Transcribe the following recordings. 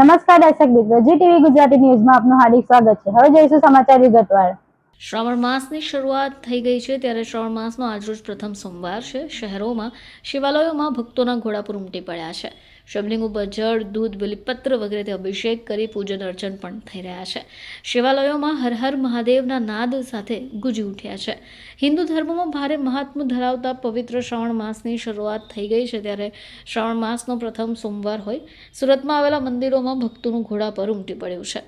નમસ્કાર દર્શક મિત્રો, GTV ગુજરાતી ન્યૂઝમાં આપનું હાર્દિક સ્વાગત છે। હવે જોઈશું સમાચાર વિગતવાર। શ્રાવણ માસની શરૂઆત થઈ ગઈ છે ત્યારે શ્રાવણ માસનો આજરોજ પ્રથમ સોમવાર છે। શહેરોમાં શિવાલયોમાં ભક્તોના ઘોડાપુર ઉમટી પડ્યા છે। શિવલિંગ ઉપર જળ, દૂધ, બલિપત્ર વગેરેથી અભિષેક કરી પૂજન અર્ચન પણ થઈ રહ્યા છે। શિવાલયોમાં હર હર મહાદેવના નાદ સાથે ગુંજી ઉઠ્યા છે। હિન્દુ ધર્મમાં ભારે મહાત્મ્ય ધરાવતા પવિત્ર શ્રાવણ માસની શરૂઆત થઈ ગઈ છે ત્યારે શ્રાવણ માસનો પ્રથમ સોમવાર હોય સુરતમાં આવેલા મંદિરોમાં ભક્તોનું ઘોડાપુર ઉમટી પડ્યું છે।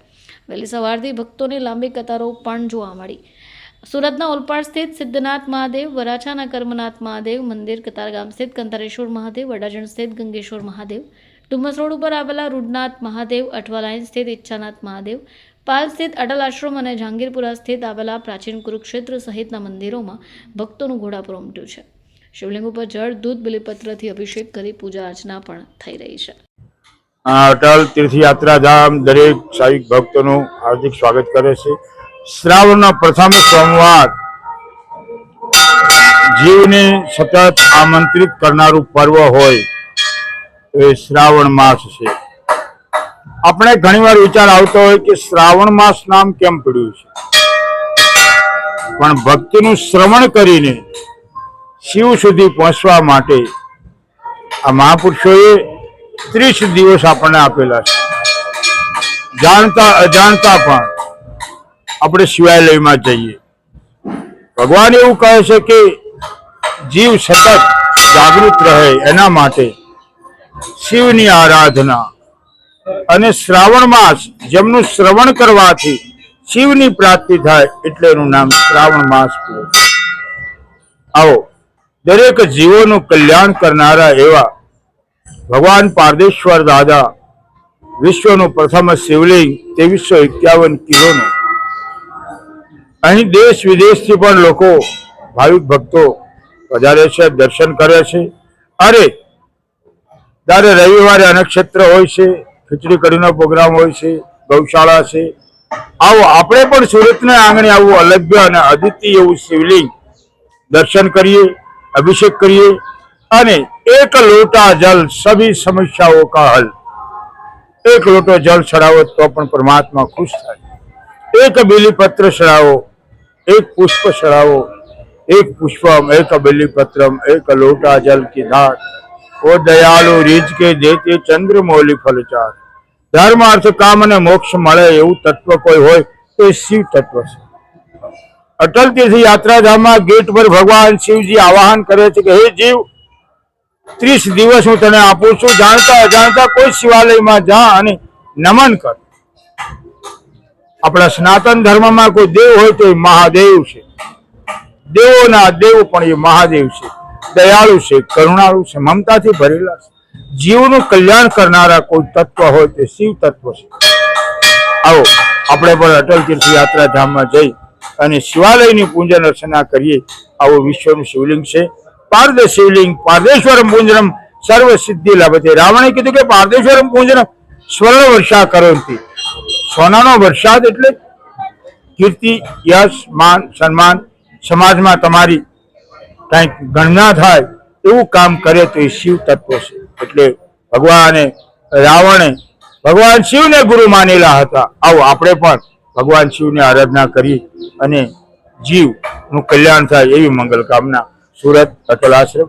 વહેલી સવારથી ભક્તોની લાંબી કતારો પણ જોવા મળી। સુરતના ઓલપાડ સ્થિત સિદ્ધનાથ મહાદેવ, વરાછાના કર્મનાથ મહાદેવ મંદિર, કતારગામ સ્થિત કંતારેશ્વર મહાદેવ, વડાજણ સ્થિત ગંગેશ્વર મહાદેવ, ડુમસ રોડ ઉપર આવેલા રૂડનાથ મહાદેવ, અઠવા લાઇન સ્થિત ઈચ્છાનાથ મહાદેવ, પાલ સ્થિત અટલ આશ્રમ અને જહાંગીરપુરા સ્થિત આવેલા પ્રાચીન કુરુક્ષેત્ર સહિતના મંદિરોમાં ભક્તોનું ઘોડાપુર ઉમટ્યું છે। શિવલિંગ ઉપર જળ, દૂધ, બલિપત્રથી અભિષેક કરી પૂજા અર્ચના પણ થઈ રહી છે। અટલ તીર્થયાત્રા ધામ દરેક સાહિક ભક્તોનું હાર્દિક સ્વાગત કરે છે। શ્રાવણનો પ્રથમ સોમવાર જીવને સતત આમંત્રિત કરનારું પર્વ હોય એ શ્રાવણ માસ છે। આપણે ઘણીવાર વિચાર આવતો હોય કે શ્રાવણ માસ નામ કેમ પડ્યું છે, પણ ભક્તિનું શ્રવણ કરીને શિવ સુધી પહોંચવા માટે આ મહાપુરુષોએ 30 દિવસ આપણને આપેલા છે। જાણતા અજાણતા પણ આપણે શિવાલયમાં જઈએ। ભગવાન એવું કહે છે કે જીવ સતત જાગૃત રહે એના માટે શિવની આરાધના અને શ્રાવણ માસ જેમનું શ્રવણ કરવાથી શિવની પ્રાપ્તિ થાય એટલે એનું નામ શ્રાવણ માસ પડ્યું। આવો દરેક જીવોનું કલ્યાણ કરનારા એવા ભગવાન પારદેશ્વર દાદા વિશ્વનું પ્રથમ શિવલિંગ 2351 કિલોનું અહીં દેશ વિદેશથી પણ લોકો ભાવિક ભક્તો પધારે છે, દર્શન કરે છે। અરે ત્યારે રવિવારે અનક્ષેત્ર હોય છે, ખીચડી કઢીનો પ્રોગ્રામ હોય છે, ગૌશાળા છે। આવો આપણે પણ સુરતના આંગણે આવું અલભ્ય અને અદ્વિતીય એવું શિવલિંગ દર્શન કરીએ, અભિષેક કરીએ અને एक लोटा जल सभी समस्याओं का हल। एक लोटो जल चढ़ावो तो पण परमात्मा खुश थाय। एक बिलीपत्र चढ़ावो, एक पुष्प चढ़ावो, एक पुष्पम, एक बिलीपत्रम, एक लोटा जल की धार। ओ दयालु रीझ के देते चंद्रमौली फलचार। धर्म अर्थ काम ने मोक्ष मळे एवं तत्व कोई होय तो शिव तत्व छे। अटल तीर्थ यात्रा धाम गेट पर भगवान शिवजी आवाहन करे छे कि हे जीव 30 દિવસ હું તને આપું છું। જાણતા અજાણતા કોઈ શિવાલયમાં જા અને નમન કર। આપણા સનાતન ધર્મમાં કોઈ દેવ હોય તો એ મહાદેવ છે। દેવોના દેવ પણ એ મહાદેવ છે। દયાળુ છે, કરુણાળુ છે, મમતાથી ભરેલા છે। જીવનું કલ્યાણ કરનારા કોઈ તત્વ હોય તો શિવ તત્વ છે। આવો આપણે પણ અટલ તીર્થ યાત્રા ધામમાં જઈ અને શિવાલયની પૂજન અર્ચના કરીએ। આવો વિશ્વનું શિવલિંગ છે। पारद शिवलिंग पारदेश्वरम पूजनम सर्व सिद्धि लभते। रावणे कीधुं के पारदेश्वरम पूजनम स्वर्ण वर्षा करोति। सोनानो वरसाद एटले कीर्ति, यश, मान, सम्मान, समाजमां तमारी कंईक गणना थाय एवुं काम करे तो ए शिव तत्व छे। एटले भगवाने रावणे भगवान शिवने गुरु मानेला हता। आवो आपणे पण भगवान शिवने आराधना करी अने जीवनुं कल्याण थाय एवी मंगल कामना। सूरत अटल आश्रम।